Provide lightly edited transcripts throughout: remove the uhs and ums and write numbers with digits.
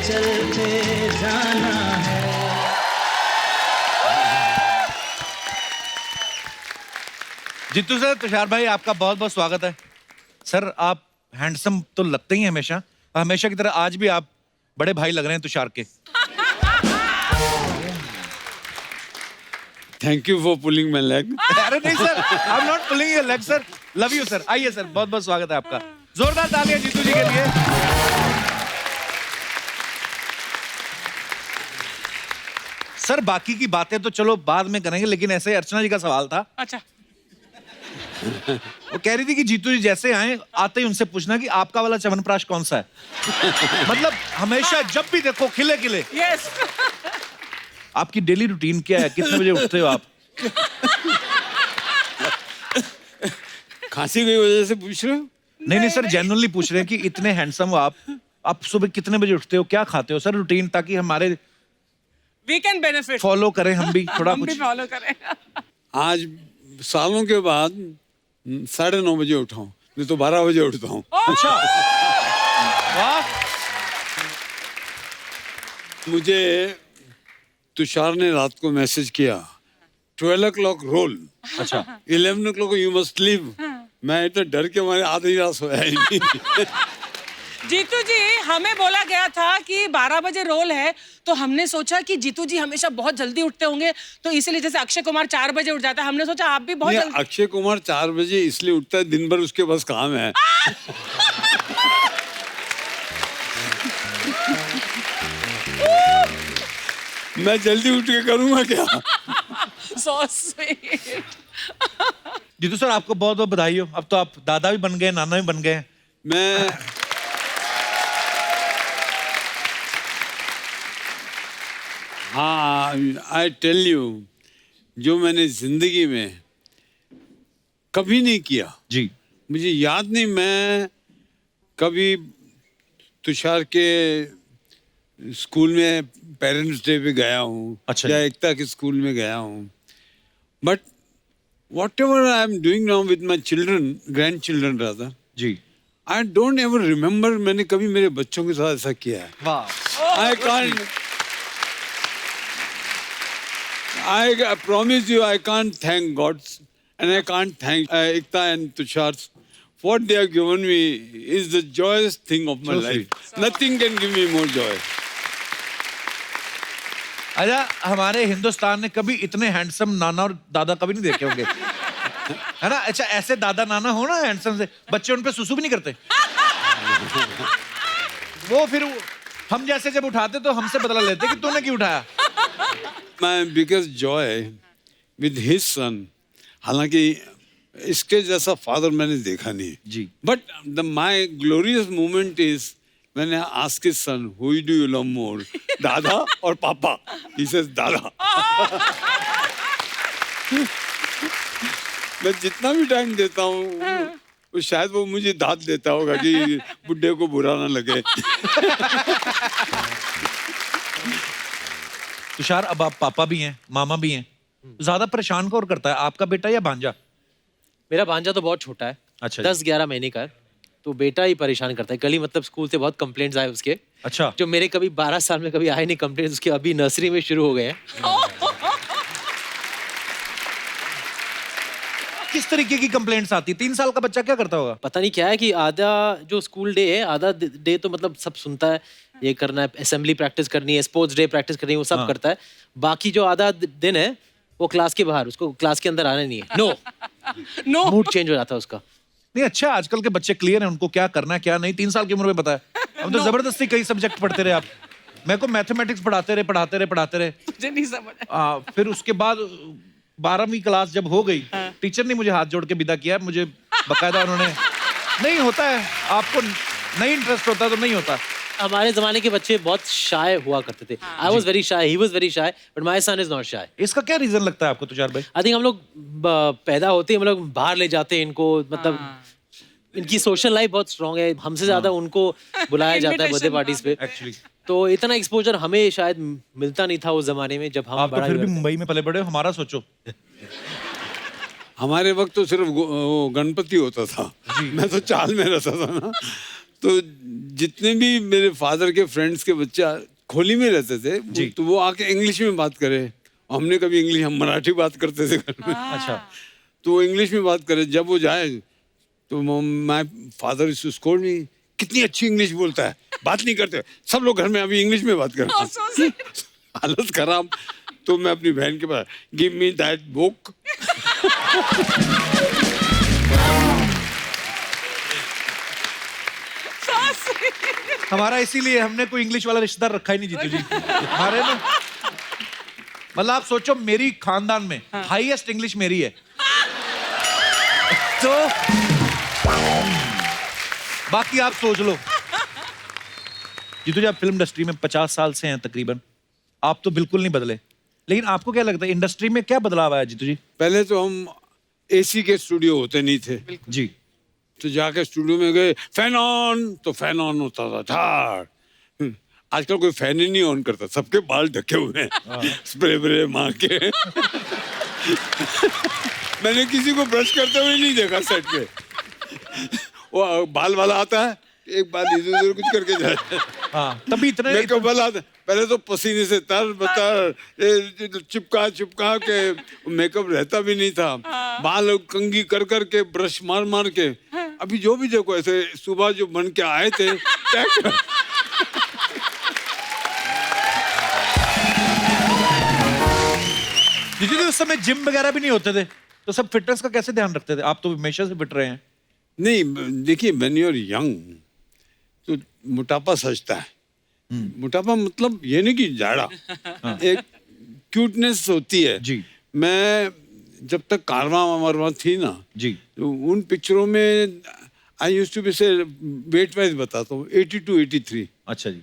चलते जाना है। जीतू सर, तुषार भाई आपका बहुत बहुत स्वागत है। सर आप हैंडसम तो लगते ही हैं हमेशा, हमेशा की तरह आज भी आप बड़े भाई लग रहे हैं तुषार के। Thank you for pulling my leg. अरे नहीं sir, I am not pulling your leg sir, love you sir. आइए सर, बहुत बहुत स्वागत है आपका। जोरदार तालियां जीतू जी के लिए। सर बाकी की बातें तो चलो बाद में करेंगे, लेकिन ऐसे अर्चना जी का सवाल था। अच्छा, वो कह रही थी कि जीतू जी जैसे आए आते ही उनसे पूछना कि आपका वाला च्यवनप्राश कौन सा है। मतलब हमेशा जब भी देखो खिले खिले। यस। आपकी डेली रूटीन क्या है, कितने बजे उठते हो आप? खांसी की वजह से पूछ रहे हो? नहीं सर, जेन्युइनली पूछ रहे हैं कि इतने हैंडसम हो आप सुबह कितने बजे उठते हो, क्या खाते हो सर रूटीन, ताकि हमारे वी कैन बेनिफिट, फॉलो करें हम भी थोड़ा हम भी कुछ। फॉलो करें। आज सालों के बाद 9:30 बजे उठा हूँ, नहीं तो 12 बजे उठता हूँ। अच्छा, वाह। मुझे तुषार ने रात को मैसेज किया 12 o'clock रोल, अच्छा 11 o'clock यू मस्ट लीव। मैं इतना डर के मारे आधी रात सोया ही नहीं। जीतू जी, हमें बोला गया था कि 12 बजे रोल है, तो हमने सोचा कि जीतू जी हमेशा बहुत जल्दी उठते होंगे, तो इसीलिए जैसे अक्षय कुमार 4 बजे उठ जाता है, हमने सोचा आप भी बहुत नहीं, जल्दी। अक्षय कुमार 4 बजे इसलिए उठता है, दिन भर उसके पास काम है। मैं जल्दी उठ के करूंगा क्या? So sweet. जीतू सर आपको बहुत बहुत बधाई हो, अब तो आप दादा भी बन गए, नाना भी बन गए। मैं हाँ, आई टेल यू, जो मैंने जिंदगी में कभी नहीं किया, जी मुझे याद नहीं मैं कभी तुषार के स्कूल में पेरेंट्स डे पे गया हूँ, अच्छा या जी। एकता के स्कूल में गया हूँ, but whatever I am doing now with my children, grand children rather, जी आई डोंट एवर रिमेम्बर मैंने कभी मेरे बच्चों के साथ ऐसा किया है। वाह। I can't. I promise you, I can't thank God, and I can't thank Ekta and Tushar. What they have given me is the joyous thing of my So life. sweet. Nothing can give me more joy. अच्छा, हमारे हिंदुस्तान ने कभी इतने handsome नाना और दादा कभी नहीं देखे होंगे, है ना? अच्छा, ऐसे दादा नाना हो ना हैंडसम से, बच्चे उन पे सुसु भी नहीं करते। वो फिर हम जैसे जब उठाते तो हमसे बदला लेते कि तूने क्यों उठाया। My biggest joy with his son, हालांकि इसके जैसा फादर मैंने देखा नहीं जी। But my glorious moment is when I ask his son, who do you love more, दादा और पापा? He says दादा। मैं जितना भी टाइम देता हूँ, वो शायद वो मुझे दाद देता होगा कि बुड्ढे को बुरा ना लगे। तुषार, अब आप पापा भी हैं, मामा भी हैं, ज्यादा परेशान कौन करता है, आपका बेटा या भांजा? मेरा भांजा तो बहुत छोटा है, अच्छा जी। 10-11 महीने का है, तो बेटा ही परेशान करता है। कल ही मतलब स्कूल से बहुत कंप्लेंट्स आए उसके, अच्छा, जो मेरे कभी 12 साल में कभी आए नहीं कंप्लेंट्स, उसके अभी नर्सरी में शुरू हो गए हैं। किस तरीके की कंप्लेंट्स आती? 3 साल का बच्चा क्या करता होगा? पता नहीं क्या है कि आधा जो स्कूल डे है, आधा डे तो मतलब सब सुनता है, ये करना है, असेंबली प्रैक्टिस करनी है, स्पोर्ट्स डे प्रैक्टिस करनी है, वो सब हाँ। करता है। बाकी जो आधा दिन है वो क्लास के बाहर, उसको क्लास के अंदर आना नहीं है। नो नो, मूड चेंज हो जाता है उसका। नहीं, अच्छा आजकल के बच्चे क्लियर हैं, उनको क्या करना है क्या नहीं, 3 साल की उम्र में पता है। अब तो जबरदस्ती कई सब्जेक्ट पढ़ते रहे आप। मेरे को मैथमेटिक्स पढ़ाते रहे। मुझे नहीं समझ आया। फिर उसके बाद 12वीं क्लास जब हो गई, टीचर ने मुझे हाथ जोड़ के विदा किया, मुझे बकायदा उन्होंने, नहीं होता है, आपको नहीं इंटरेस्ट होता तो नहीं होता। हमारे जमाने के बच्चे बहुत शाय हुआ करते थे। I was very shy, he was very shy, but my son is not shy. इसका क्या रीजन लगता है आपको तुषार भाई? आई थिंक हम लोग पैदा होते ही हम लोग बाहर ले जाते हैं इनको, मतलब इनकी सोशल लाइफ बहुत स्ट्रांग है, हमसे ज्यादा उनको बुलाया जाता है बर्थडे पार्टीज पे। एक्चुअली तो इतना एक्सपोजर हमें शायद मिलता नहीं था उस जमाने में जब हम आप तो बड़ा फिर भी हुए थे। मुंबई में पले बड़े हो, हमारा सोचो। हमारे वक्त तो सिर्फ वो गणपति होता था, मैं तो चाल में रहता था ना, तो जितने भी मेरे फादर के फ्रेंड्स के बच्चा खोली में रहते थे तो वो आके इंग्लिश में बात करे, हमने कभी इंग्लिश, हम मराठी बात करते थे घर में। अच्छा। तो वो इंग्लिश में बात करे, जब वो जाए तो माय फादर इज स्कोल्ड मी, कितनी अच्छी इंग्लिश बोलता है, बात नहीं करते, सब लोग घर में अभी इंग्लिश में बात करते हैं। हालत खराब। तो मैं अपनी बहन के पास, गिव मी दैट बुक। हमारा इसीलिए हमने कोई इंग्लिश वाला रिश्तेदार रखा ही नहीं जीतू जी हमारे ना। मतलब आप सोचो, मेरी खानदान में हाईएस्ट इंग्लिश मेरी है। तो बाकी आप सोच लो। जीतू जी, आप फिल्म इंडस्ट्री में 50 साल से हैं तकरीबन, आप तो बिल्कुल नहीं बदले, लेकिन आपको क्या लगता है इंडस्ट्री में क्या बदलाव आया जीतू जी? पहले तो हम एसी के स्टूडियो होते नहीं थे जी। तो जाके स्टूडियो में गए, फैन ऑन, तो फैन ऑन होता था ठाड़। आजकल कोई फैन ही नहीं ऑन करता, सबके बाल ढके हुए हैं स्प्रे ब्रे मार के। मैंने किसी को ब्रश करते हुए नहीं देखा सेट पे। वो बाल वाला आता है, एक बाल इधर उधर कुछ करके जाता है। हाँ, तभी इतने मेकअप वाला आता है, पहले तो पसीने से तर बतर चिपका के मेकअप रहता भी नहीं था, बाल कंघी कर के ब्रश मार मार के। अभी जो भी देखो ऐसे सुबह जो बन के आए थे जीतू जी, उस समय जिम वगैरह भी नहीं होते थे, तो सब फिटनेस का कैसे ध्यान रखते थे? आप तो हमेशा से फिट रहे हैं। नहीं, देखिए व्हेन यू आर यंग तो मोटापा सजता है। मोटापा मतलब ये नहीं कि जाड़ा, एक क्यूटनेस होती है जी। मैं जब तक कारवां वारवां थी ना जी, तो उन पिक्चरों में आई यूज्ड टू बी से वेट वाइज बताता हूँ 82 83। अच्छा जी।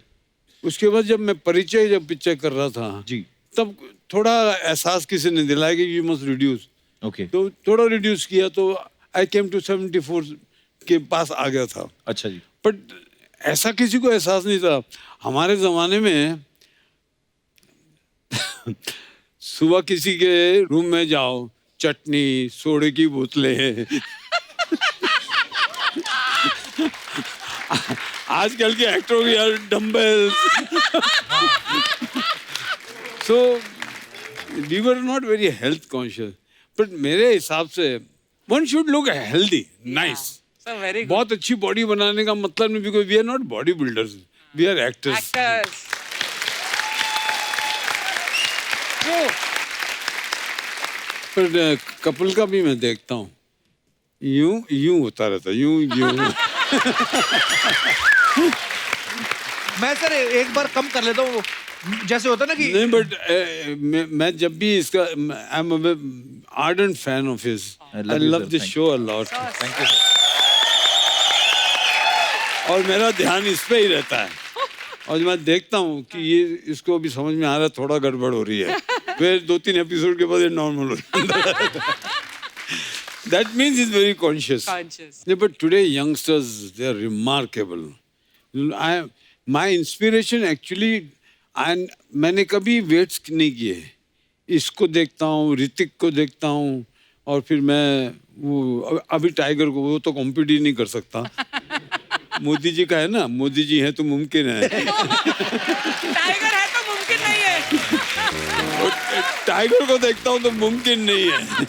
उसके बाद जब मैं परिचय जब पिक्चर कर रहा था जी, तब थोड़ा एहसास किसी ने दिलाया कि यू मस्ट रिड्यूस। ओके। तो थोड़ा रिड्यूस किया तो आई केम टू 74 के पास आ गया था। अच्छा जी। बट ऐसा किसी को एहसास नहीं था हमारे जमाने में। सुबह किसी के रूम में जाओ, चटनी सोडे की बोतलें। आजकल के एक्टरों की यार dumbbells. So we were not very health conscious, but मेरे हिसाब से one should look healthy, nice. Very good. बहुत अच्छी बॉडी बनाने का मतलब नहीं, because we are not body builders, we are actors. पर कपिल का भी मैं देखता हूँ, यूं यूं होता रहता, यूं यूं। मैं सर एक बार कम कर लेता हूँ, जैसे होता है ना कि नहीं, बट मैं जब भी इसका, I am ardent fan of his, I love this show a lot. Thank you sir. और मेरा ध्यान इस पे ही रहता है, और मैं देखता हूँ कि ये इसको अभी समझ में आ रहा है थोड़ा गड़बड़ हो रही है, फिर 2-3 एपिसोड के बाद ये नॉर्मल हो जाता है। That means he's very conscious. Yeah, but today youngsters, they are remarkable. My inspiration actually, and मैंने कभी वेट्स नहीं किए। इसको देखता हूँ, ऋतिक को देखता हूँ, और फिर मैं वो अभी टाइगर को, वो तो कॉम्पीट ही नहीं कर सकता। मोदी जी का है ना, मोदी जी है तो मुमकिन है। टाइगर है तो मुमकिन नहीं है। टाइगर को देखता हूँ तो मुमकिन नहीं है।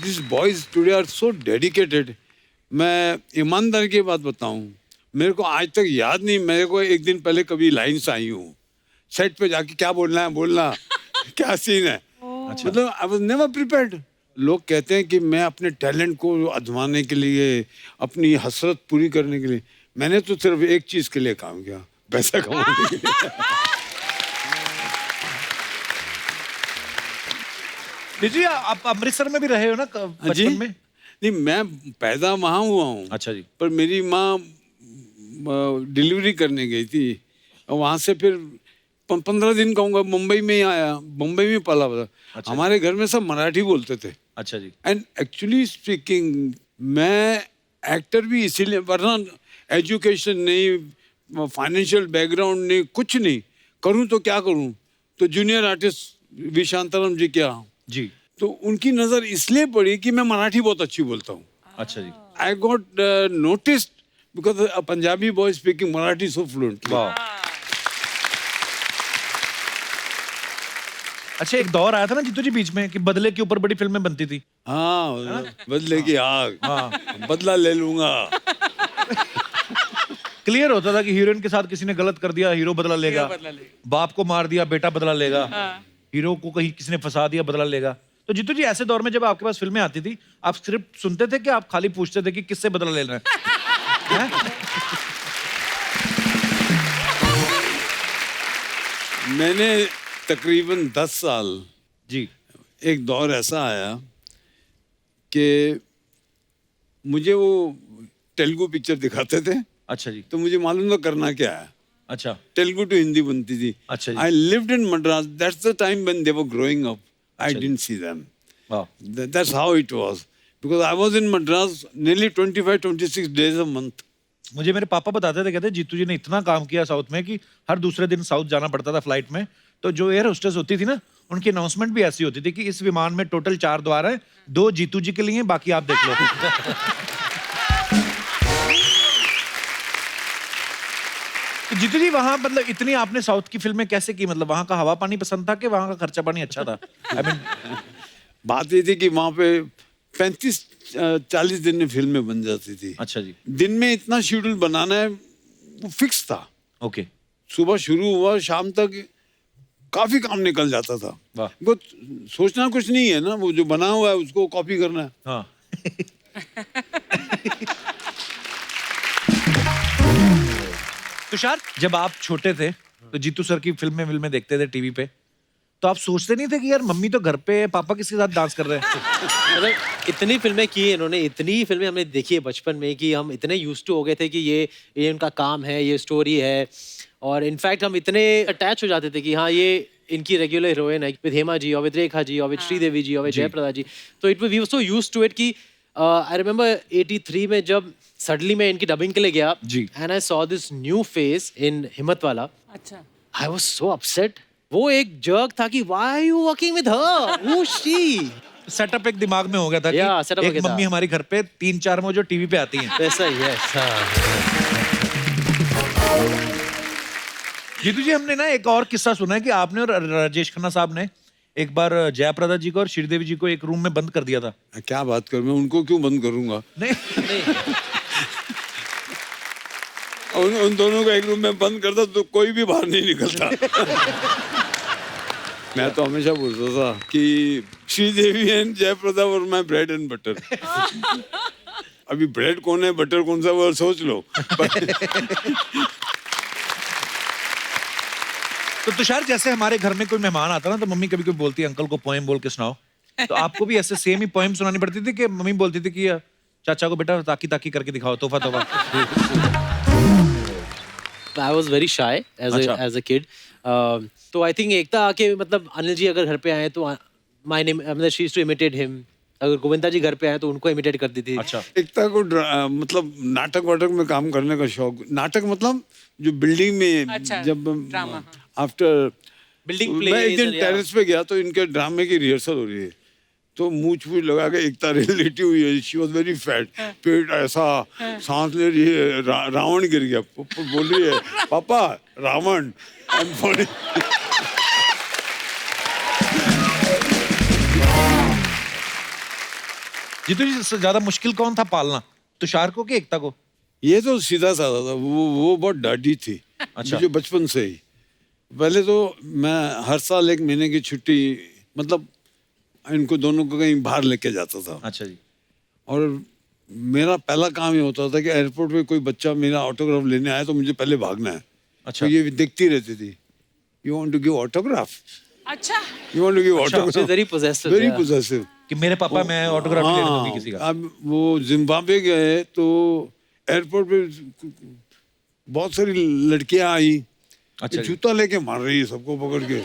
These boys today are so dedicated. मैं ईमानदारी की बात बताऊं, मेरे को आज तक याद नहीं, मेरे को एक दिन पहले कभी लाइन्स आई हूँ, सेट पे जाके क्या बोलना है बोलना, क्या सीन है। मतलब आई वाज नेवर प्रिपेयर्ड। लोग कहते हैं कि मैं अपने टैलेंट को आजमाने के लिए, अपनी हसरत पूरी करने के लिए, मैंने तो सिर्फ एक चीज के लिए काम किया, पैसा कमाने के लिए। जी, आप अमृतसर में भी रहे हो ना बचपन में? नहीं, मैं पैदा वहाँ हुआ हूँ। अच्छा जी। पर मेरी माँ डिलीवरी करने गई थी, और वहाँ से फिर 15 दिन कहूँगा मुंबई में ही आया, मुंबई में पला हुआ। अच्छा। हमारे घर में सब मराठी बोलते थे। अच्छा जी। एंड एक्चुअली स्पीकिंग मैं एक्टर भी इसीलिए, वरना एजुकेशन नहीं, फाइनेंशियल बैकग्राउंड नहीं, कुछ नहीं, करूँ तो क्या करूँ। तो जूनियर आर्टिस्ट वी शांताराम जी क्या जी, तो उनकी नज़र इसलिए पड़ी कि मैं मराठी बहुत अच्छी बोलता हूँ। अच्छा जी। I got noticed because a Punjabi boy speaking Marathi so fluently. वाह। अच्छा, एक दौर आया था ना जीतू जी बीच में कि बदले के ऊपर बड़ी फिल्में बनती थी। हाँ, बदले की आग, बदला ले लूंगा। क्लियर होता था कि हीरोइन के साथ किसी ने गलत कर दिया, हीरो बदला लेगा। बाप को मार दिया, बेटा बदला लेगा। हीरो को कहीं किसी ने फंसा दिया, बदला लेगा। तो जीतू जी, ऐसे दौर में जब आपके पास फिल्में आती थी, आप स्क्रिप्ट सुनते थे कि आप खाली पूछते थे कि किससे बदला लेना है? मैंने तकरीबन 10 साल, जी, एक दौर ऐसा आया कि मुझे वो तेलुगु पिक्चर दिखाते थे, अच्छा जी, तो मुझे मालूम था करना क्या है। अच्छा, तेलुगु टू हिंदी बनती थी। अच्छा जी। I lived in Madras, that's the time when they were growing up, I didn't see them. वाह, That's how it was. Because I was in Madras nearly 25-26 days a month. मुझे मेरे पापा बताते थे, कहते जीतू जी ने इतना काम किया साउथ में कि हर दूसरे दिन साउथ जाना पड़ता था फ्लाइट में। तो जो एयर होस्टेस होती थी ना, उनकी अनाउंसमेंट भी ऐसी होती थी कि इस विमान में टोटल 4 द्वार हैं, 2 जीतू जी के लिए, बाकी आप देख लो। तो जीतू जी, वहां मतलब इतनी आपने साउथ की फिल्में कैसे की? मतलब वहां का हवा पानी पसंद था कि वहां का खर्चा पानी अच्छा था? आई मीन, बात ये थी कि वहाँ पे 35-40 दिन में फिल्में बन जाती थी। अच्छा जी, दिन में इतना शेड्यूल बनाना है, वो फिक्स था। ओके, सुबह शुरू हुआ, शाम तक काफी काम निकल जाता था। वाह, वो सोचना कुछ नहीं है ना, वो जो बना हुआ है उसको कॉपी करना है। हाँ। तुषार, जब आप छोटे थे तो जीतू सर की फिल्में देखते थे टीवी पे, तो आप सोचते नहीं थे कि यार मम्मी तो घर पे है, पापा किसके साथ डांस कर रहे हैं? मतलब इतनी फिल्में की है इन्होंने, इतनी फिल्में हमने देखी है बचपन में कि हम इतने यूज टू हो गए थे कि ये उनका काम है, ये स्टोरी है। और इनफैक्ट हम इतने अटैच हो जाते थे कि हाँ, ये इनकी रेगुलर हीरोइन है, विद हेमा जी और विद रेखा जी और विद श्रीदेवी जी और विद जयप्रदा जी। तो it we were so used to it कि आई रिमेंबर 83 में जब सडनली मैं इनकी डबिंग के लिए गया, जी, and I saw this new face in Himmatwala. अच्छा, आई वाज सो अपसेट। वो एक जर्क था कि why are you working with her, who is she? Setup एक दिमाग में हो गया था कि Yeah, setup हो एक गया था। मम्मी हमारी घर पे 3-4 में जो टीवी पे आती हैं। वैसा ही है। जीतू जी, हमने ना एक और किस्सा सुना है कि आपने और राजेश खन्ना साहब ने एक बार जयप्रदा जी को और श्रीदेवी जी को एक रूम में बंद कर दिया था। क्या बात करूं, मैं उनको क्यों बंद करूंगा? नहीं, उन दोनों को एक रूम में बंद करता तो कोई भी बाहर नहीं निकलता। मैं तो हमेशा बोलता था कि श्रीदेवी एंड जयप्रदा और माय ब्रेड एंड बटर। अभी ब्रेड कौन है, बटर कौन सा, वो सोच लो। तो तुषार, जैसे हमारे घर में कोई मेहमान आता ना, तो मम्मी कभी कभी बोलती है अंकल को पोएम बोल के सुनाओ। तो आपको भी ऐसे सेम ही पोएम सुनानी पड़ती थी कि मम्मी बोलती थी कि चाचा को बेटा ताकी ताकी करके दिखाओ, तोहफा तोहफा? I was very shy as a kid. तो I think एकता आके, मतलब अनिल जी अगर घर पे आए तो my name, मतलब she used to imitate him. अगर गोविंदा जी घर पे आए तो उनको इमिटेट करती थी। अच्छा, एकता को मतलब नाटक वाटक में काम करने का शौक। नाटक मतलब जो बिल्डिंग में, अच्छा, जब ड्रामा, आफ्टर बिल्डिंग मैं एक दिन प्ले। टेरेस पे गया तो इनके ड्रामे की रिहर्सल हो रही है, तो मूछ वूछ लगा के एकता लेटी हुई है। शी वाज वेरी फैट, पेट ऐसा, सांस ले रही है। रावण गिर गया, बोल रही है पापा Ravan. I am sorry. Jeetu ji, सबसे ज्यादा मुश्किल कौन था पालना, तुषार को कि एकता को? ये तो सीधा साधा था, वो बहुत डाढ़ी थी। अच्छा, मुझे बचपन से ही। पहले तो मैं हर साल 1 महीने की छुट्टी, मतलब इनको दोनों को कहीं बाहर लेके जाता था। अच्छा जी, और मेरा पहला काम ये होता था कि एयरपोर्ट पे कोई बच्चा मेरा ऑटोग्राफ लेने आया तो मुझे पहले भागना है। अच्छा, तो ये देखती रहती थी, you want to give autograph, अच्छा, you want to give She's autograph. very possessive. Very yeah. Possessive. कि मेरे पापा, मैं ऑटोग्राफ नहीं लेने दूंगी किसी का। अब वो जिम्बाब्वे गए तो एयरपोर्ट पे बहुत सारी लड़कियां आई, अच्छा जी, जूता लेके मार रही है सबको पकड़ के।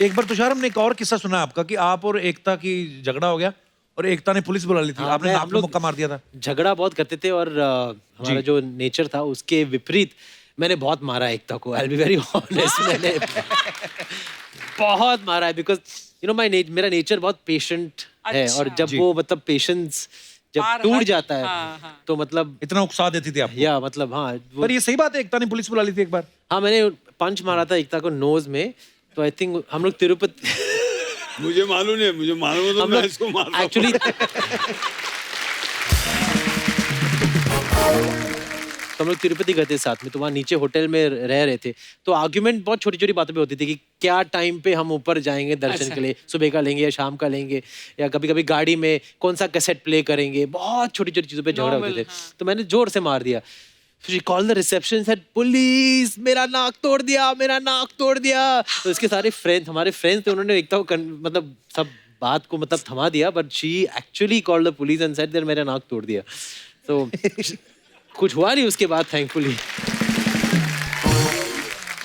एक बार तुषार, हमने एक और किस्सा सुना आपका कि आप और एकता की झगड़ा हो गया और एकता ने पुलिस बुला ली थी, हाँ, आपने मैं- नाक हम में लोग मुक्का मार दिया था। झगड़ा बहुत करते थे और हमारा जो नेचर था उसके विपरीत मैंने बहुत मारा है एकता को। I will be very honest, मैंने बहुत मारा है बिकॉज यू नो मेरा नेचर बहुत पेशेंट है, और अच्छा। जब वो मतलब पेशेंस जब पार टूट हद- जाता है, हाँ, हाँ। तो मतलब इतना उकसा देती थी आप। या मतलब हाँ वो, पर ये सही बात है, एकता ने पुलिस बुला ली थी एक बार। हाँ मैंने पंच मारा था एकता को नोज में, तो आई थिंक हम लोग तिरुपति मुझे मालूम नहीं, मुझे मालूम है तो हम मैं लोग इसको मारता एक्चुअली तो हम लोग तिरुपति गए थे साथ में, तो वहाँ नीचे होटल में रह रहे थे, तो आर्ग्यूमेंट बहुत छोटी छोटी बातों पे होती थी कि क्या टाइम पे हम ऊपर जाएंगे दर्शन के लिए, सुबह का लेंगे या शाम का लेंगे, या कभी कभी गाड़ी में कौन सा कैसेट प्ले करेंगे, बहुत छोटी छोटी चीज़ों पे झगड़ा होते थे। तो मैंने जोर से मार दिया, she call the reception, said police, मेरा नाक तोड़ दिया, मेरा नाक तोड़ दिया। तो इसके सारे फ्रेंड्स, हमारे फ्रेंड्स थे, उन्होंने एकता को मतलब सब बात को मतलब थमा दिया, but she actually called the police and said that मेरा नाक तोड़ दिया। तो कुछ हुआ नहीं उसके बाद, थैंकफुली।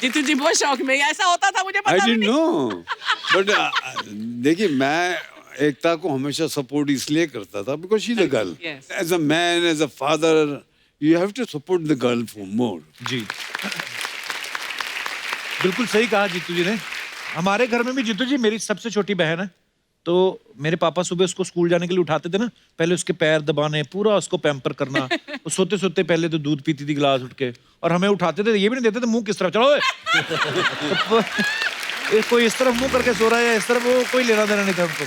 जीतू जी बहुत शौक में, ऐसा होता था मुझे आई पता डिडंट नहीं। नो, बट देखिए मैं एकता को हमेशा सपोर्ट इसलिए करता था because she is a girl, Yes. As a man, as a father, you have to support the girl for more. जी, बिल्कुल सही कहा जीतू जी ने। हमारे घर में भी जीतू जी मेरी सबसे छोटी बहन है, तो मेरे पापा सुबह उसको स्कूल जाने के लिए उठाते थे ना, पहले उसके पैर दबाने, पूरा उसको पैम्पर करना। वो सोते सोते पहले तो दूध पीती थी गिलास उठ के, और हमें उठाते थे, ये भी नहीं देते थे मुंह किस तरफ, चलो ओए। तो कोई इस तरफ मुंह करके सो रहा है, इस तरफ, वो कोई लेना देना नहीं था हमको।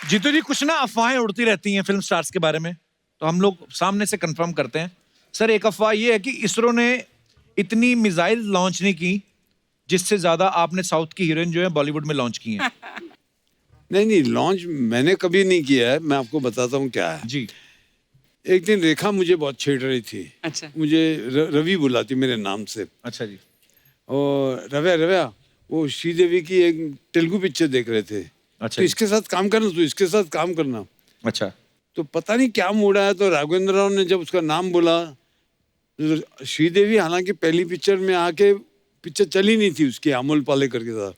जीतू जी, कुछ ना अफवाहें उड़ती रहती हैं फिल्म स्टार्स के बारे में, तो हम लोग सामने से कंफर्म करते हैं। सर, एक अफवाह ये है कि इसरो ने इतनी मिसाइल लॉन्च नहीं की जिससे ज्यादा आपने साउथ की हीरोइन जो है बॉलीवुड में लॉन्च की हैं। नहीं, लॉन्च मैंने कभी नहीं किया है, मैं आपको बताता हूँ क्या है। जी। एक दिन रेखा मुझे बहुत छेड़ रही थी, अच्छा। मुझे रवि बुलाती मेरे नाम से, अच्छा जी। और रव्या वो श्रीदेवी की एक तेलुगु पिक्चर देख रहे थे, अच्छा तो जी। इसके साथ काम करना, तो इसके साथ काम करना। अच्छा। तो पता नहीं क्या मूड आया, तो राघवेंद्र राव ने जब उसका नाम बोला, तो श्रीदेवी हालांकि पहली पिक्चर में आके, पिक्चर चली नहीं थी उसकी अमोल पालेकर के साथ,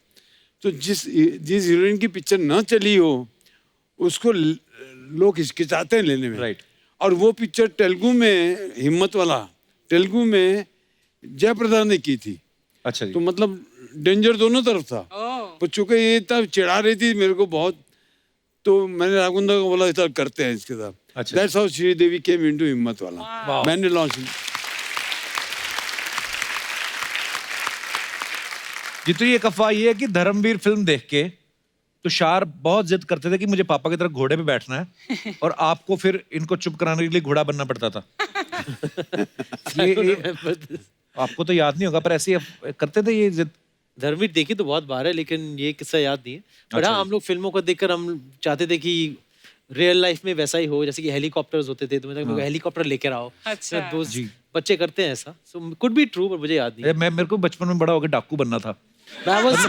तो जिस हीरोइन की पिक्चर न चली हो उसको लोग हिचकिचाते हैं लेने में। राइट। और वो पिक्चर तेलुगु में, हिम्मत वाला तेलुगु में जयप्रदा ने की थी, अच्छा जी। तो मतलब डेंजर दोनों तरफ था। पर चूंकि ये तब चिढ़ा रही थी मेरे को बहुत, तो मैंने राघवेंद्र को बोला इतना करते हैं इसके साथ। अच्छा। That's how Sridevi came into हिम्मत वाला, मैंने लॉन्च। जीतू, ये एक अफवाह ये है कि धर्मवीर फिल्म देख के तुषार बहुत जिद करते थे कि मुझे पापा की तरह घोड़े पे बैठना है, और आपको फिर इनको चुप कराने के लिए घोड़ा बनना पड़ता था। आपको तो याद नहीं होगा, पर ऐसे ही करते थे ये जिद। धर्मवीर देखी तो बहुत बार है, लेकिन ये किस्सा याद नहीं है। बट हाँ, हम लोग फिल्मों को देखकर हम चाहते थे कि रियल लाइफ में वैसा ही हो, जैसे कि हेलीकॉप्टर्स होते थे, तो मतलब हेलीकॉप्टर लेकर आओ। अच्छा। तो दोस्त बच्चे करते हैं ऐसा, सो कुड बी ट्रू, पर मुझे याद नहीं। मेरे को बचपन में बड़ा होकर डाकू बनना था। I was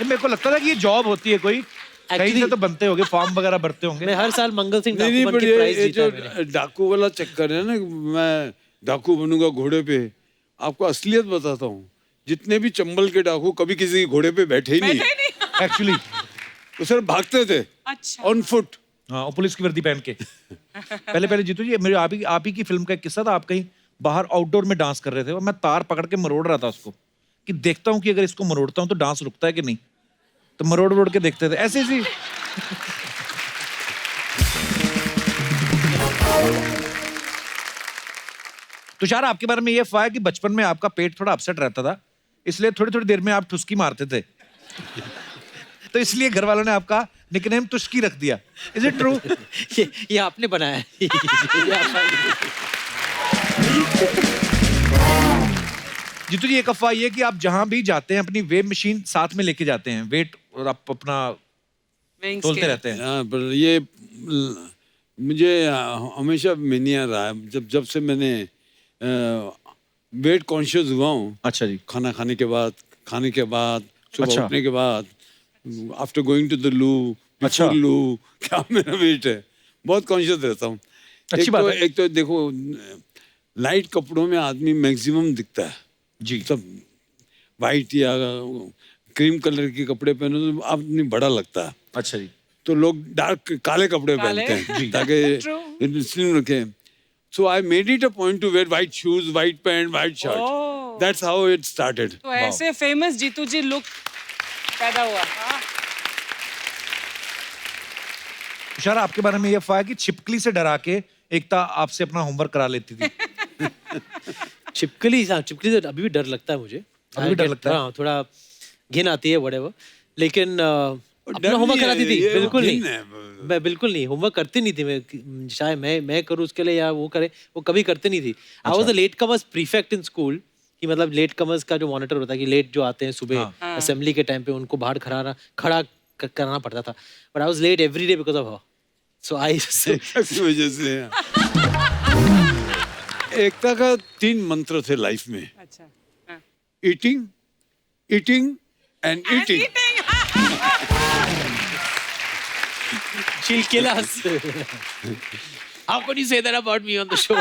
मेरे को लगता था कि ये जॉब होती है कोई, कहीं से तो बनते होंगे, फॉर्म वगैरह भरते होंगे। मैं हर साल मंगल सिंह नहीं डाकू बन पर के प्राइज ये जीता जो है मैंने। डाकू वाला चक्कर है ना, मैं डाकू बनूंगा घोड़े पे, आपको असलियत बताता हूँ, जितने भी चंबल के डाकू कभी किसी के घोड़े पे बैठे ही नहीं एक्चुअली वो सिर्फ भागते थे अच्छा। On foot. हाँ, और पुलिस की वर्दी पहन के। पहले जीतू जी, मेरे आप ही की फिल्म का एक किस्सा था। आप कहीं बाहर आउटडोर में डांस कर रहे थे, और मैं तार पकड़ के मरोड़ रहा था उसको, कि देखता हूँ कि अगर इसको मरोड़ता हूँ तो डांस रुकता है कि नहीं, तो मरोड़ के देखते थे ऐसे ही। तुषार, आपके बारे में ये अफवाह है कि बचपन में आपका पेट थोड़ा अपसेट रहता था, इसलिए थोड़ी थोड़ी देर में आप ठुसकी मारते थे। तो इसलिए घर वालों ने आपका निकनेम तुष्की रख दिया। Is it true? ये आपने बनाया है। जीतू जी, एक अफवाह ये कि आप जहां भी जाते हैं अपनी वेब मशीन साथ में लेके जाते हैं, वेट और आप अपना Weighing तोलते scale। रहते हैं। हाँ, पर ये मुझे हमेशा मैनिया रहा है, जब से मैंने वेट कॉन्शियस हुआ हूँ। अच्छा जी। खाना खाने के बाद, सुबह अच्छा। उठने के बाद, आफ्टर गोइंग टू द लू, अच्छा। बिफोर लू, क्या मेरा वेट है, बहुत कॉन्शियस रहता हूँ। अच्छी बात है। एक तो देखो, लाइट कपड़ों में आदमी मैक्सिमम दिखता है जी। सब, वाइट या क्रीम कलर के कपड़े पहनो तो आदमी बड़ा लगता है, अच्छा जी। तो लोग डार्क काले कपड़े काले? पहनते हैं जी। ताकि स्लिम रखे। So I made it a point to wear white shoes, white pant, white shirt. Oh. That's how it started. तो ऐसे फेमस जीतू जी लुक पैदा हुआ। हाँ। तुषार, आपके बारे में ये अफवाह है कि छिपकली से डरा के एकता आपसे अपना होमवर्क करा लेती थी। छिपकली, हाँ छिपकली से अभी भी डर लगता है मुझे। अभी भी डर लगता है? हाँ, थोड़ा घिन आती है whatever, लेकिन अपना डर होमवर्क नहीं कराती है, थी। ये बिल्कुल घिन नहीं, है। मैं बिल्कुल नहीं होमवर्क करती नहीं थी। मैं चाहे मैं करूँ उसके लिए या वो करे, वो कभी करते नहीं थी। I was the late comers prefect in school, कि मतलब लेट कमर्स का जो मॉनिटर होता है कि लेट जो आते हैं सुबह असेंबली के टाइम पे, उनको बाहर खड़ा कराना पड़ता था। But I was late every day because of her, so I की वजह से एकता का 3 मंत्र थे लाइफ में, अच्छा, हाँ। Eating, eating and eating. she'll kill us. How could you say that about me on the show?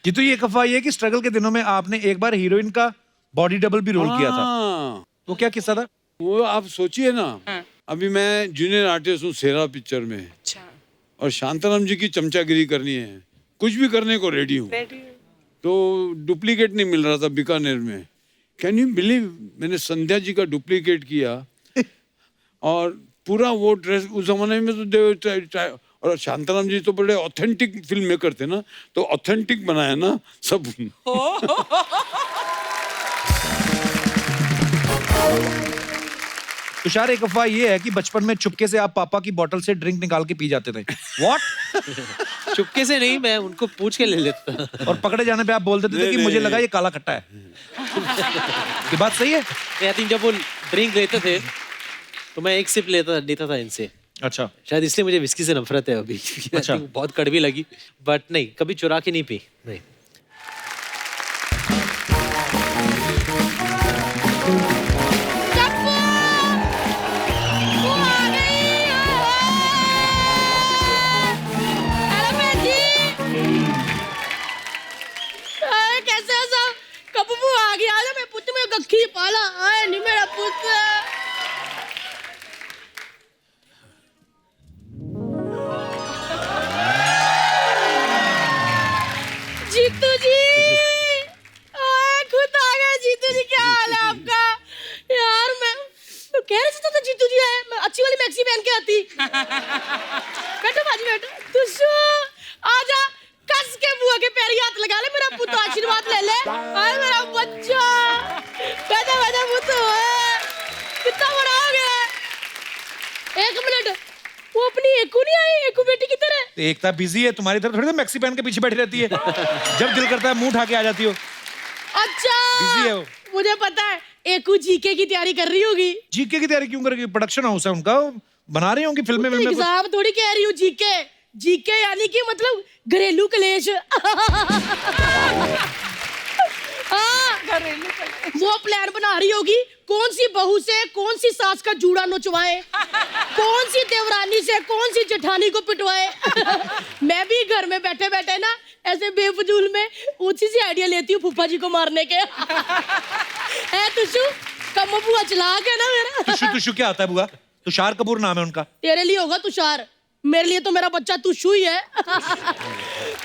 Jeetu, ये एक अफवाह ये है कि स्ट्रगल के दिनों में आपने एक बार हीरोइन का बॉडी डबल भी रोल किया था। हाँ, वो क्या किस्सा था? वो आप सोचिए ना, अभी मैं जूनियर आर्टिस्ट हूँ सेरा पिक्चर में, अच्छा, और शांताराम जी की चमचागिरी करनी है, कुछ भी करने को रेडी हूँ। तो डुप्लीकेट नहीं मिल रहा था बीकानेर में। कैन यू बिलीव, मैंने संध्या जी का डुप्लीकेट किया और पूरा वो ड्रेस, उस जमाने में तो और शांताराम जी तो बड़े ऑथेंटिक फिल्म मेकर थे ना, तो ऑथेंटिक बनाया ना सब। तुषार, एक अफवाह ये है कि बचपन में चुपके से आप पापा की बोतल से ड्रिंक निकाल के पी जाते थे। व्हाट? चुपके से नहीं, मैं उनको पूछ के ले लेता था। और पकड़े जाने पे आप बोल देते थे कि मुझे लगा ये काला खट्टा है। ये बात सही है? आई थिंक जब वो ड्रिंक लेते थे तो मैं एक सिप लेता था इनसे। अच्छा, शायद इसलिए मुझे विस्की से नफरत है अभी। अच्छा। बहुत कड़वी लगी, बट नहीं, कभी चुरा के नहीं पी, नहीं। गखी पाला आए नहीं मेरा पुत्र। जीतू जी, खुद आ गए। जीतू जी, क्या हाल है आपका? यार मैं कह रही थी तो जीतू जी आए, मैं अच्छी वाली मैक्सी पहन के आती। बैठो बाजी बैठो। तुझो आजा, कस के बुआ के पैर हाथ लगा ले, मेरा पुत्र आशीर्वाद ले ले। आए मेरा बच्चा, बैठा बैठा पुत्र, कितना बड़ा हो गया। एक मिनट, वो अपनी एकू नहीं आई, एकू बेटी की तरह। एकता बिजी है, तुम्हारी तरह थोड़ी ना मैक्सी पहन के पीछे बैठी रहती है। जब दिल करता है मुंह उठा के आ जाती हो। अच्छा, बिजी है वो। मुझे पता है, एकू जीके की तैयारी कर रही होगी। जीके की तैयारी क्यों करेगी? प्रोडक्शन हाउस है उनका, बना रही होंगी फिल्में में। एग्जाम थोड़ी कह रही हूँ, जीके। जीके यानी कि मतलब घरेलू कलेश। हाँ, वो प्लान बना रही होगी, कौन सी बहू से कौन सी सास का जूड़ा नोचवाए, कौन सी देवरानी से कौन सी जेठानी को पिटवाए। मैं भी घर में बैठे बैठे ना ऐसे बेफजूल में ऊंची सी आइडिया लेती हूँ फूफा जी को मारने के। है तुषु, कम बुआ चलाक है ना मेरा। तुषु, तुषु क्या आता है बुआ? तुषार कपूर नाम है उनका। तेरे लिए होगा तुषार, मेरे लिए तो मेरा बच्चा तुषु ही है।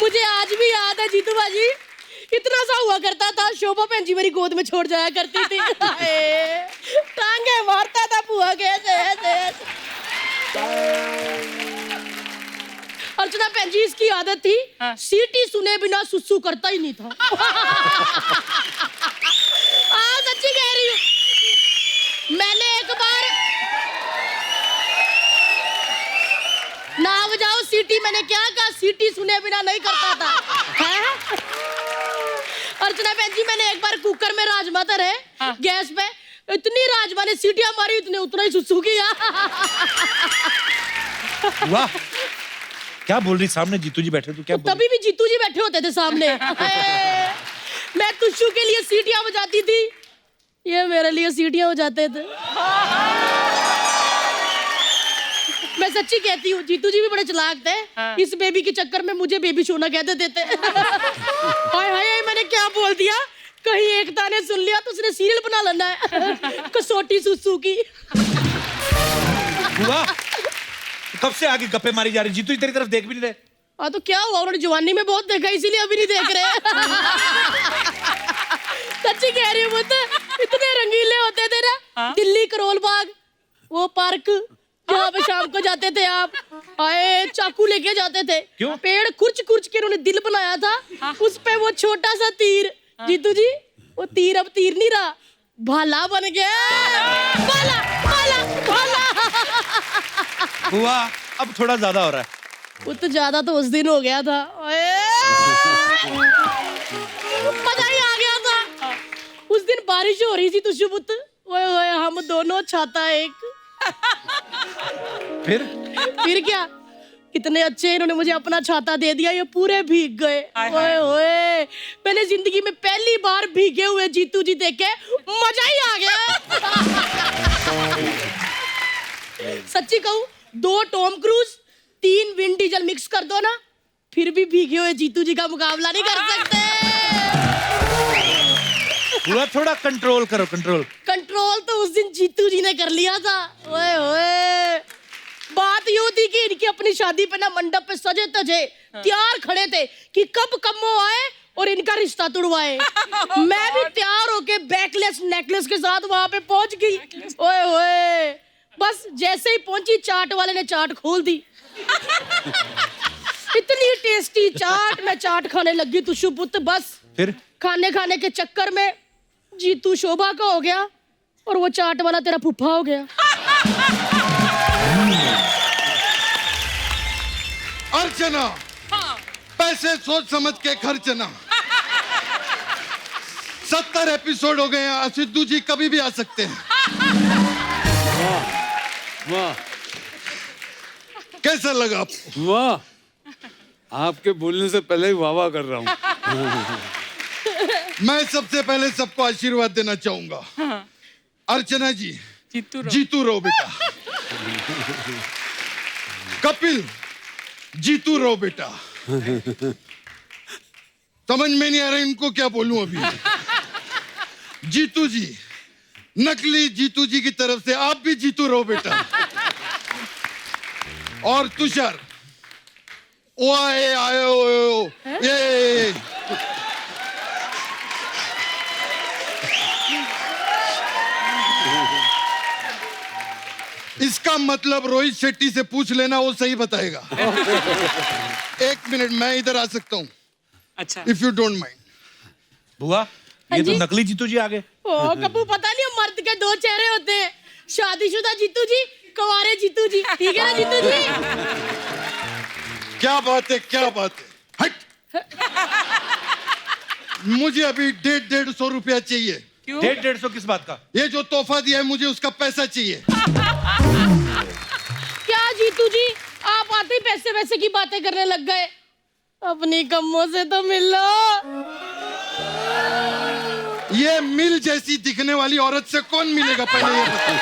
मुझे आज भी याद है जीतू बाजी, इतना सा हुआ करता था, शोभा बहन जी मेरी गोद में छोड़ जाया करती थी। टांगे मारता था बुआ के ऐसे। अर्चना बहन जी, इसकी आदत थी, सीटी सुने बिना सुसु करता ही नहीं था। सच्ची कह रही हूँ। मैंने एक बार ना बजाओ सीटी, मैंने क्या कहा, सीटी सुने बिना नहीं करता था। है? अर्चना बहन जी, मैंने एक बार कुकर में राजमा धरे गैस पे, इतनी राजमा ने सीटियां मारी, इतने उतना ही सुसु किया। वाह, क्या बोल रही? सामने जीतू जी बैठे, तू क्या बोल तभी भी जीतू जी बैठे होते थे सामने। मैं तुषु के लिए सीटियां बजाती थी, ये मेरे लिए सीटियां बजाते थे। मैं सच्ची कहती हूँ, जीतू जी भी बड़े चालाक थे। इस बेबी के चक्कर में मुझे बेबी सोना कह देते थे। हाय हाय, मैंने क्या बोल दिया, कहीं एकता ने सुन लिया तो उसने सीरियल बना लेना है, कसौटी सुसु की। बुआ, कब से आगे गप्पे मारी जा रही? जीतू जी तेरी तरफ देख भी नहीं रहे। हाँ, तो क्या हुआ, उन्होंने जवानी में बहुत देखा, इसीलिए अभी नहीं देख रहे। सच्ची कह रही हूँ, इतने रंगीले होते थे ना। दिल्ली करोल बाग, वो पार्क, जहाँ पे शाम को जाते थे आप, आए चाकू लेके जाते थे। क्यों? पेड़ कुर्च कुर्च के उन्होंने दिल बनाया था, उस पे वो छोटा सा तीर। जीतू जी, वो तीर अब तीर नहीं रहा, भाला बन गया। भाला भाला भाला। हुआ अब थोड़ा ज्यादा हो रहा है। वो तो ज्यादा तो उस दिन हो गया था, मजा ही आ गया था। उस दिन बारिश हो रही थी तुशुबुत, ओए ओए हम दोनों छाता एक। फिर क्या, कितने अच्छे इन्होंने मुझे अपना छाता दे दिया, ये पूरे भीग गए। ओए ओए, मैंने जिंदगी में पहली बार भीगे हुए जीतू जी देखे, मजा ही आ गया। सच्ची कहूं, 2 Tom cruise 3 Vin Diesel mix कर दो ना, फिर भी भीगे हुए जीतू जी का मुकाबला नहीं कर सकते। पूरा थोड़ा कंट्रोल करो, कंट्रोल तो उस दिन जीतू जी ने कर लिया था। ओए ओए, बात यूं थी कि इनकी अपनी शादी पे ना मंडप पे सजे तजे तैयार खड़े थे कि कब कम्मो आए और इनका रिश्ता तुड़वाए। मैं भी तैयार होके बैकलेस नेकलेस के साथ वहां पे पहुंच गई। ओए ओए, बस जैसे ही पहुंची चाट वाले ने चाट खोल दी। इतनी टेस्टी चाट, मैं चाट खाने लगी तुशु पुत। बस फिर खाने के चक्कर में जीतू शोभा का हो गया और वो चाट वाला तेरा फुफा हो गया। अर्चना, पैसे सोच समझ के खर्चना। 70 एपिसोड हो गए हैं, सिद्धू जी कभी भी आ सकते हैं। वाह कैसा लगा आपको? वाह, आपके बोलने से पहले ही वाह वाह कर रहा हूँ। मैं सबसे पहले सबको आशीर्वाद देना चाहूंगा। अर्चना जी, जीतू रहो बेटा। कपिल, जीतू रहो बेटा। समझ में नहीं आ रहा इनको क्या बोलूं अभी। जीतू जी, नकली जीतू जी की तरफ से आप भी जीतू रहो बेटा। और तुषार, ओ आए आए ओ ये इसका मतलब रोहित शेट्टी से पूछ लेना, वो सही बताएगा। 1 मिनट, मैं इधर आ सकता हूँ? अच्छा, इफ यू डोंट माइंड। बुआ, ये तो नकली जीतू जी आ गए। ओ कपूर, पता नहीं मर्द के 2 चेहरे होते हैं, शादीशुदा जीतू जी, कुंवारे जीतू जी। ठीक है ना जीतू जी? क्या बात है, क्या बात है। हट। मुझे अभी 150 रुपया चाहिए। क्यों? 150 किस बात का? ये जो तोहफा दिया है मुझे उसका पैसा चाहिए। क्या जीतू जी, आप आते ही पैसे वैसे की बातें करने लग गए? अपनी कम्मों से तो मिल लो। ये मिल जैसी दिखने वाली औरत से कौन मिलेगा, पहले ये बताओ।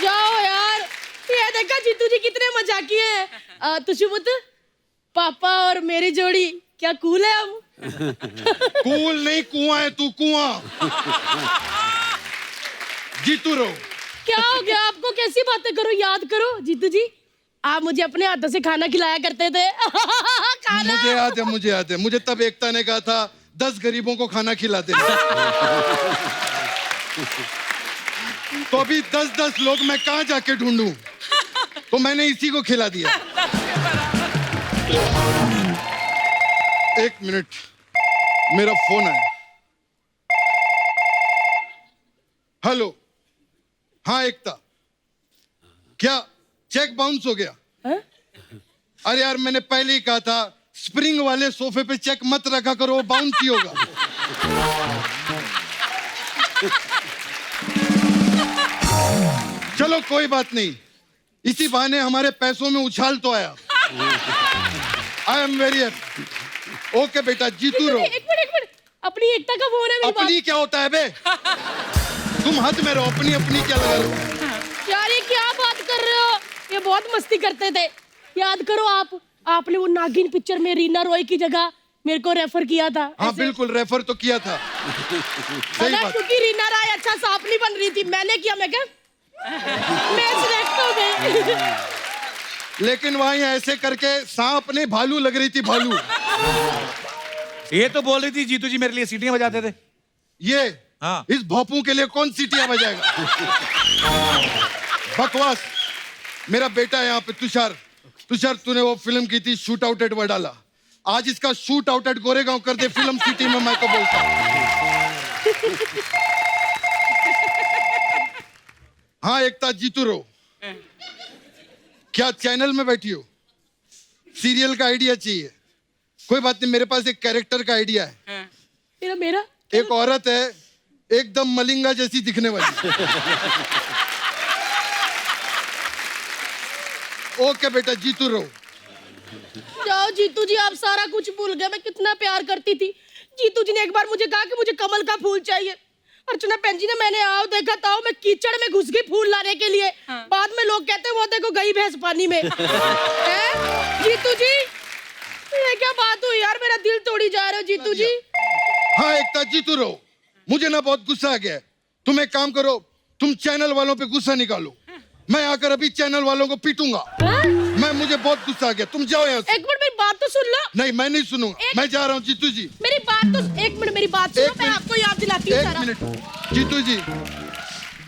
जाओ यार, ये देखा जीतू जी कितने मजाकी हैं। तुशुबुत, पापा और मेरी जोड़ी क्या कूल है अब? कूल नहीं, कुआं है तू, कुआं। जीतू रहो। क्या हो गया आपको? कैसी बातें करो, याद करो जीतू जी, आप मुझे अपने हाथों से खाना खिलाया करते थे। खाना। मुझे याद है, मुझे याद है। मुझे तब एकता ने कहा था 10 गरीबों को खाना खिला देना। तो अभी 10-10 लोग मैं कहाँ जाके ढूंढूं? तो मैंने इसी को खिला दिया। 1 मिनट, मेरा फोन है। हेलो, हाँ एकता, क्या चेक बाउंस हो गया? अरे यार, मैंने पहले ही कहा था स्प्रिंग वाले सोफे पे चेक मत रखा करो, वो बाउंस ही होगा। चलो कोई बात नहीं, इसी बहाने हमारे पैसों में उछाल तो आया। I am very happy. Okay बेटा, जीतू रहो। एक मिनट, अपनी एकता का फोन है मेरी अपनी क्या होता है बे? तुम हद में रहो, अपनी अपनी क्या लगा लो। यार ये क्या बात कर रहे हो? ये बहुत मस्ती करते थे, याद करो आपने वो नागिन पिक्चर में रीना रॉय की जगह मेरे को रेफर किया था। हाँ बिल्कुल, रेफर तो किया था। सही बात। क्योंकि रीना रॉय अच्छा सांप नहीं बन रही थी, मैंने किया। मैं क्या मैं सिलेक्ट हो गई। लेकिन वहां ऐसे करके सांप नहीं भालू लग रही थी, भालू। ये तो बोल रही थी जीतू जी मेरे लिए सीटियां बजाते थे। ये हाँ, इस भोपू के लिए कौन सीटियां बजाएगा? बकवास। मेरा बेटा है यहाँ पे, तुषार। तुषार, तूने वो फिल्म की थी शूट आउट एट वडाला, आज इसका शूट आउट एट गोरेगांव कर दे फिल्म सिटी में, मैं तो बोलता हूँ। हाँ एकता, जीतू रो। क्या चैनल में बैठी हो? सीरियल का आइडिया चाहिए? कोई बात नहीं, मेरे पास एक कैरेक्टर का आइडिया है। मेरा एक औरत है एकदम मलिंगा जैसी दिखने वाली। ओके बेटा, जीतू रो। जाओ जीतू जी, आप सारा कुछ भूल गए। मैं कितना प्यार करती थी। जीतू जी ने एक बार मुझे कहा कि मुझे कमल का फूल चाहिए। अर्चना बहन जी ने, मैंने आओ देखा था, मैं कीचड़ में घुस गई फूल लाने के लिए। बाद में लोग कहते हैं वो देखो गई भैंस पानी में। जीतू जी, ये क्या बात हुई यार, मेरा दिल तोड़ी जा रहे हो जीतू जी। हाँ एकता, जीतू रो। मुझे ना बहुत गुस्सा आ गया है। तुम एक काम करो, तुम चैनल वालों पे गुस्सा निकालो। मैं आकर अभी चैनल वालों को पीटूंगा। मुझे बहुत गुस्सा आ गया, तुम जाओ यहाँ से। एक मिनट मेरी बात तो सुन लो। नहीं, मैं नहीं सुनूंगा, मैं जा रहा हूँ जीतू जी। मेरी बात तो, एक मिनट मेरी बात सुनो, मैं आपको याद दिलाती हूँ एक सारा। मिनट जीतू जी,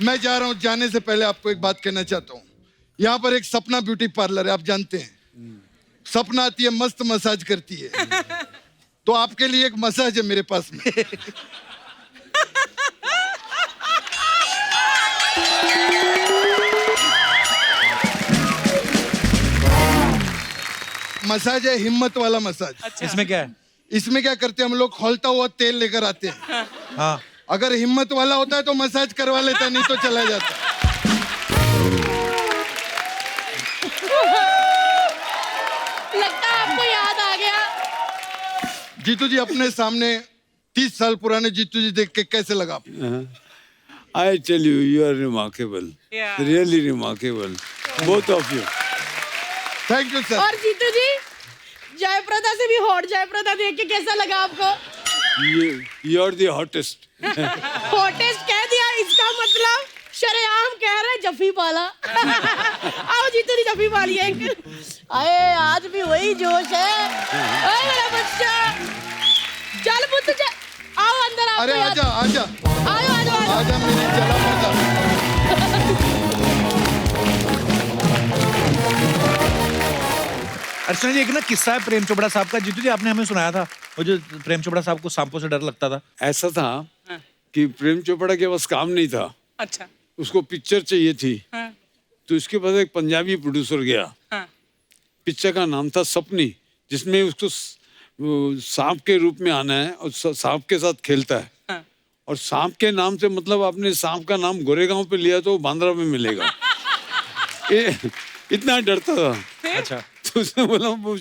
मैं जा रहा हूँ। जाने से पहले आपको एक बात कहना चाहता हूँ। यहाँ पर एक सपना ब्यूटी पार्लर है, आप जानते हैं। सपना आती है, मस्त मसाज करती है। तो आपके लिए एक मसाज है मेरे पास में। मसाज है, हिम्मत वाला मसाज। अच्छा। इसमें क्या है? इसमें क्या करते हैं हम लोग, खौलता हुआ तेल लेकर आते हैं। हाँ, अगर हिम्मत वाला होता है तो मसाज करवा लेता, नहीं तो चला जाता। लगता है आपको याद आ गया। जीतू जी, अपने सामने 30 साल पुराने जीतू जी देख के कैसे लगा? I tell you, you are remarkable. Yeah. Really remarkable. Both of you. Thank you sir. और जीतू जी, जयप्रदा से भी हॉट जयप्रदा देख के कैसा लगा आपको? You are the hottest. Hottest कह दिया, इसका मतलब शरेआम कह रहे जफी पाला। आओ जीतू जी, जफी पालिए। अरे आज भी वही जोश है। ओए मेरा बच्चा, चल पुत्र चल, आओ अंदर। आपको अरे याद- आजा आजा आओ आओ आओ। आजा मेरी जला मजा। अर्चना जी, एक ना किस्सा है प्रेम चोपड़ा साहब का। जीतू जी, आपने हमें सुनाया था वो जो प्रेम चोपड़ा साहब को सांपों से डर लगता था। ऐसा था कि प्रेम चोपड़ा के पास काम नहीं था, अच्छा। उसको पिक्चर चाहिए थी। हाँ, तो इसके पास एक पंजाबी प्रोड्यूसर गया। हाँ, पिक्चर का नाम था सपनी, जिसमें उसको सांप के रूप में आना है और सांप के साथ खेलता है। हाँ। और सांप के नाम से मतलब आपने सांप का नाम गोरेगांव पे लिया तो वो बांद्रा में मिलेगा। इतना डरता था। अच्छा। तो उसने बोला वो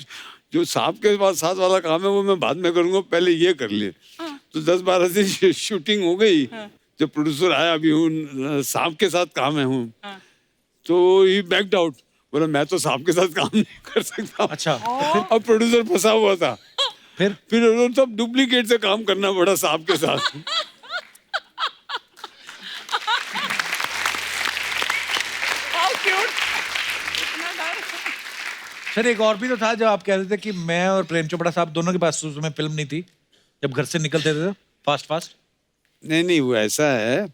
जो सांप के पास साथ वाला काम है वो मैं बाद में करूंगा, पहले ये कर लिए। तो 10-12 दिन शूटिंग हो गई। जब प्रोड्यूसर आया, अभी हूँ सांप के साथ काम है हूँ, तो ही बैक्ड आउट, बोला मैं तो सांप के साथ काम नहीं कर सकता। अच्छा। अब प्रोड्यूसर फंसा हुआ था। फिर उन्होंने सब डुप्लीकेट से काम करना पड़ा सांप के साथ। How cute. सर, एक और भी तो था जब आप कह रहे थे कि मैं और प्रेम चोपड़ा साहब दोनों के पास उस समय फिल्म नहीं थी, जब घर से निकलते थे फास्ट फास्ट। नहीं, वो ऐसा है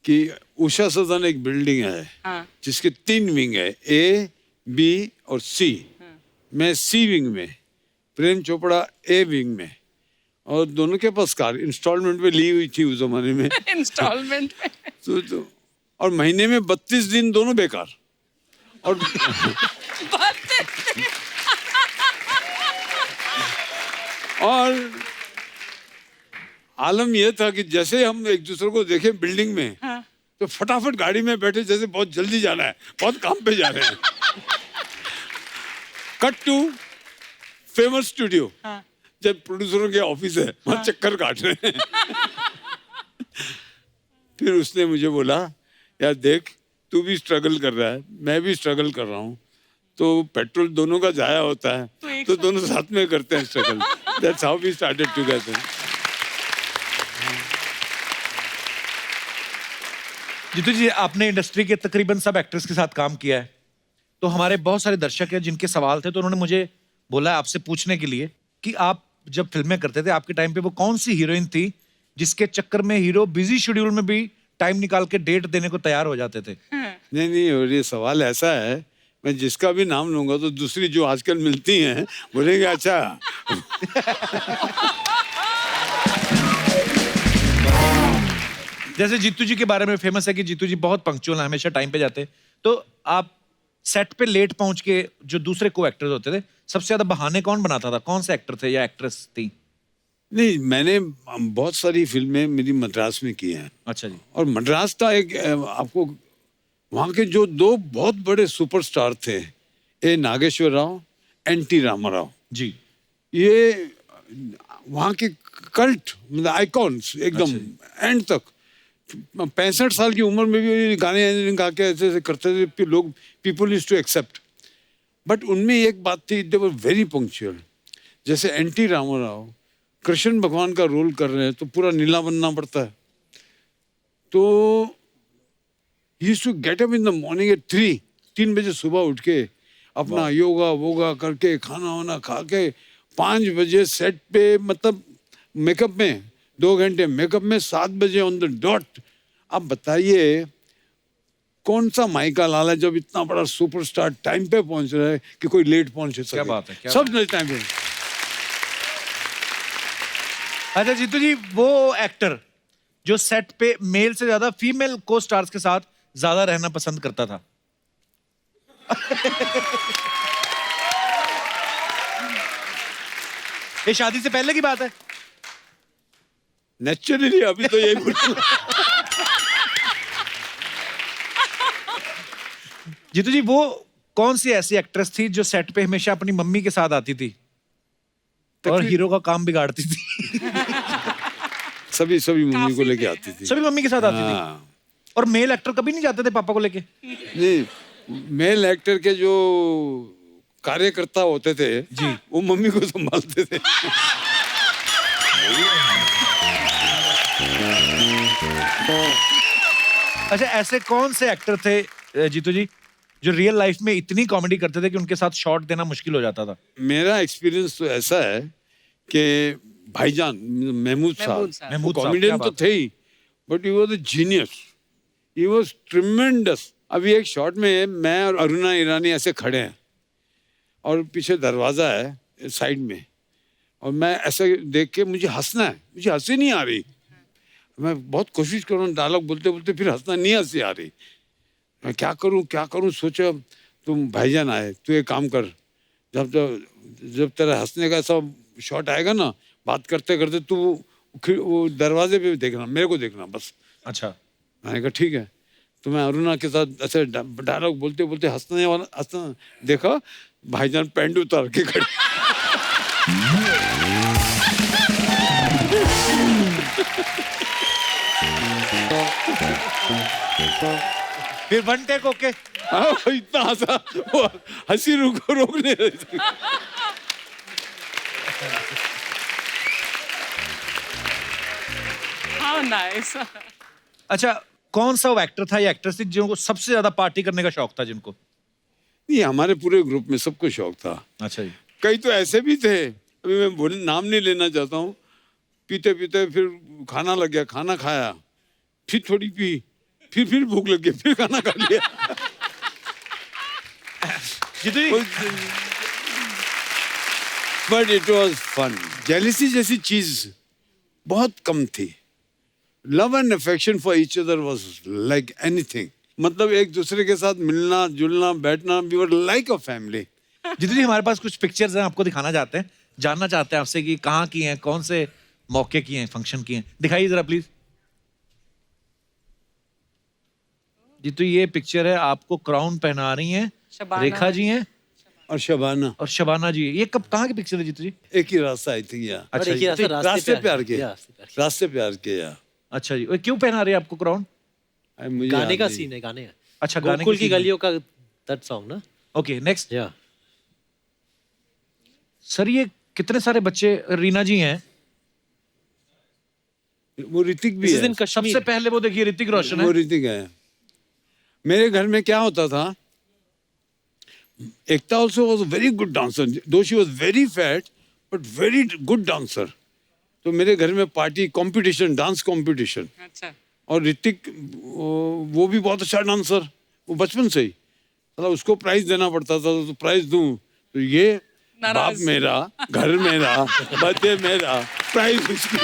कि उषा सदन एक बिल्डिंग है। हाँ। जिसके 3 विंग है, A, B और C। मैं C विंग में, प्रेम चोपड़ा A विंग में, और दोनों के पास कार इंस्टॉलमेंट पे ली हुई थी उस जमाने में। इंस्टॉलमेंट में। तो और महीने में 32 दिन दोनों बेकार। और और आलम यह था कि जैसे हम एक दूसरे को देखे बिल्डिंग में, तो फटाफट गाड़ी में बैठे, जैसे बहुत जल्दी जाना है, बहुत काम पे जा रहे हैं। कट टू फेमस स्टूडियो, जब प्रोड्यूसरों के ऑफिस है, वहां चक्कर काट रहे हैं। फिर उसने मुझे बोला, यार देख, तू भी स्ट्रगल कर रहा है, मैं भी स्ट्रगल कर रहा हूँ, तो पेट्रोल दोनों का जाया होता है, तो दोनों साथ में करते हैं struggle. That's how we started together. Jeetu ji, आपने इंडस्ट्री के तकरीबन सब एक्टर्स के साथ काम किया है, तो हमारे बहुत सारे दर्शक हैं जिनके सवाल थे, तो उन्होंने मुझे बोला आपसे पूछने के लिए कि आप जब फिल्में करते थे, आपके टाइम पे वो कौन सी हीरोइन थी जिसके चक्कर में हीरो बिजी शेड्यूल में भी टाइम निकाल के डेट देने को तैयार हो जाते थे। नहीं नहीं, और ये सवाल ऐसा है, मैं जिसका भी नाम लूंगा तो दूसरी जो आजकल मिलती हैं बोलेंगे अच्छा। जैसे जीतू जी के बारे में फेमस है कि जीतू जी बहुत पंक्चुअल हैं, हमेशा टाइम पे जाते हैं। तो आप सेट पे लेट पहुंच के जो दूसरे को एक्टर्स होते थे, सबसे ज्यादा बहाने कौन बनाता था? कौन से एक्टर थे या एक्ट्रेस थी? नहीं, मैंने बहुत सारी फिल्में मेरी मद्रास में की हैं। अच्छा जी। और मद्रास का एक आपको वहाँ के जो दो बहुत बड़े सुपरस्टार थे, ए नागेश्वर राव, एन.टी. रामाराव जी। ये वहाँ के कल्ट मतलब आइकॉन्स एकदम एंड तक। 65 साल की उम्र में भी गाने गा के ऐसे ऐसे करते थे लोग, people used to accept. But उनमें एक बात थी, दे वर वेरी पंक्चुअल। जैसे एन.टी. रामाराव कृष्ण भगवान का रोल कर रहे हैं तो पूरा नीला बनना पड़ता है, तो he used to get up in the morning at 3 बजे सुबह उठ के अपना योगा वोगा करके खाना वाना खा के 5 बजे सेट पे, मतलब मेकअप में 2 घंटे मेकअप में 7 बजे ऑन द डॉट। अब बताइए कौन सा माइका लाल है जब इतना बड़ा सुपरस्टार टाइम पे पहुंच रहा है कि कोई लेट पहुंच सके? क्या बात है, क्या सब टाइम पे। अच्छा जीतू जी, वो एक्टर जो सेट पे मेल से ज्यादा फीमेल को स्टार्स के साथ ज्यादा रहना पसंद करता था? ये शादी से पहले की बात है? नेचुरली अभी तो यही बोलूंगा। जीतू जी, वो कौन सी ऐसी एक्ट्रेस थी जो सेट पे हमेशा अपनी मम्मी के साथ आती थी और हीरो का काम बिगाड़ती थी? सभी मम्मी को लेके आती थी। सभी मम्मी के साथ आती थी। हाँ। और मेल एक्टर कभी नहीं जाते थे पापा को लेके? नहीं, मेल एक्टर के जो कार्यकर्ता होते थे जी, वो मम्मी को संभालते थे। अच्छा, ऐसे कौन से एक्टर थे जीतू जी जो रियल लाइफ में इतनी कॉमेडी करते थे कि उनके साथ शॉट देना मुश्किल हो जाता था? मेरा एक्सपीरियंस तो ऐसा है कि भाईजान महमूद साहब महमूद साहब, कॉमेडियन क्या तो बात थे ही, but he was a genius, he was tremendous. अभी एक शॉट में मैं और अरुणा ईरानी ऐसे खड़े हैं और पीछे दरवाजा है साइड में, और मैं ऐसे देख के मुझे हंसना है, मुझे हंसी नहीं आ रही। मैं बहुत कोशिश कर रहा हूँ डायलॉग बोलते बोलते, फिर हंसना नहीं हंसी आ रही। मैं क्या करूँ सोचा, तुम भाईजान आए, तू एक काम कर, जब तेरा हंसने का सब शॉट आएगा ना, बात करते करते तू वो दरवाजे पे देखना, मेरे को देखना बस। अच्छा। मैंने कहा ठीक है। तो मैं अरुणा के साथ ऐसे डायलॉग बोलते बोलते हंसना देखा, भाईजान पैंट उतार के खड़े। फिर वन टेक ओके? हाँ, इतना हंसा, वो हंसी रोक नहीं रही थी। How nice. अच्छा, कौन सा वो एक्टर था या एक्ट्रेस थी जिनको सबसे ज्यादा पार्टी करने का शौक था? जिनको नहीं, हमारे पूरे ग्रुप में सबको शौक था। अच्छा जी। कई तो ऐसे भी थे, अभी मैं नाम नहीं लेना चाहता हूँ, पीते पीते फिर खाना लग गया, खाना खाया, फिर थोड़ी पी, फिर भूख लग गई, फिर खाना खा लिया। But it was fun. Jealousy जैसी चीज बहुत कम थी। Love and affection for each other was like anything. मतलब एक दूसरे के साथ मिलना जुलना बैठना, we were like a family. Jeetu ji, हमारे पास कुछ पिक्चर्स हैं, आपको दिखाना चाहते हैं, जानना चाहते हैं आपसे कि कहाँ की हैं, कौन से मौके की हैं, फंक्शन की हैं। दिखाइए जरा प्लीज। जीतू, ये पिक्चर है, आपको क्राउन पहना रही हैं रेखा जी हैं और शबाना जी। ये कब कहाँ की पिक्चर है जीतू जी? एक ही रास्ता आई थी यहाँ। अच्छा जी। रास्ते प्यार के, रास्ते प्यार के यहाँ। अच्छा जी, क्यों पहना रही है आपको क्राउन? गाने का सीन है, गाने का। अच्छा, गाने गोकुल की गलियों का दैट सॉन्ग ना। Okay, next. या सर, ये कितने सारे बच्चे? रीना जी हैं, वो ऋतिक भी है। सबसे पहले वो देखिए ऋतिक रोशन है। वो ऋतिक है। मेरे घर में क्या होता था, एकता also was a very good dancer, though she was very fat, but very good dancer. तो मेरे घर में पार्टी कंपटीशन, डांस कंपटीशन, अच्छा। और ऋतिक वो भी बहुत अच्छा डांसर, वो बचपन से ही, मतलब उसको प्राइज देना पड़ता था, तो प्राइज दूं तो ये बाप मेरा, घर मेरा, बच्चे मेरा, प्राइज उसकी।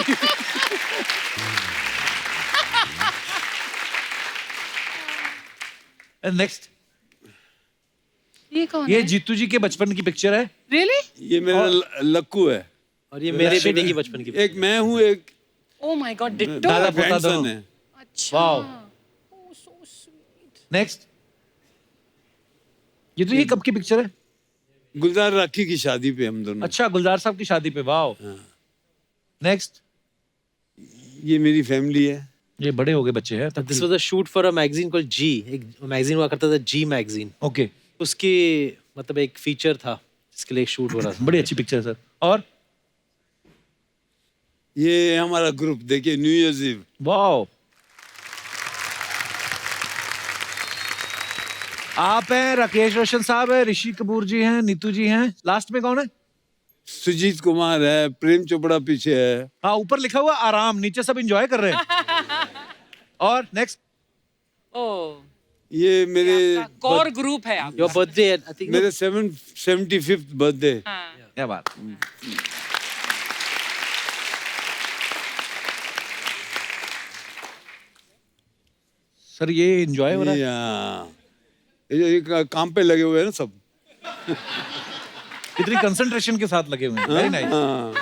नेक्स्ट, ये कौन ये है? जीतू जी के बचपन की पिक्चर है। रियली? ये मेरा लक्कू है, और ये मेरे बेटे की बचपन की एक मैं हूँ, एक ओ माय गॉड, डिट्टो। दादा पोता ग्रैंडसन दोनों। है। अच्छा। वाओ। नेक्स्ट, ये तो ये कब की पिक्चर है? गुलजार राखी की शादी पे हम दोनों। अच्छा, गुलजार साहब की शादी पे। वाओ। नेक्स्ट, ये मेरी फैमिली है। ये बड़े हो गए बच्चे हैं। This was a shoot for a magazine called जी, एक मैगजीन हुआ करता था जी मैगजीन, ओके, उसकी मतलब एक फीचर था जिसके लिए एक शूट हो रहा था। बड़ी अच्छी पिक्चर है सर। और ये हमारा ग्रुप देखिए, न्यू ईयर्स ईव। वाओ, आप हैं, राकेश रोशन साहब है, ऋषि कपूर जी हैं, नीतू जी हैं, लास्ट में कौन है? सुजीत कुमार है, प्रेम चोपड़ा पीछे है। हाँ, ऊपर लिखा हुआ आराम, नीचे सब एंजॉय कर रहे हैं। और नेक्स्ट, ओ, ये मेरे कोर ग्रुप है आप। योर बर्थडे आई थिंक मेरे 75th बर्थडे। हाँ। क्या बात। सर ये एंजॉय हो रहा है, ये काम पे लगे हुए हैं ना सब। कितनी कंसंट्रेशन के साथ लगे हुए हैं। Very nice.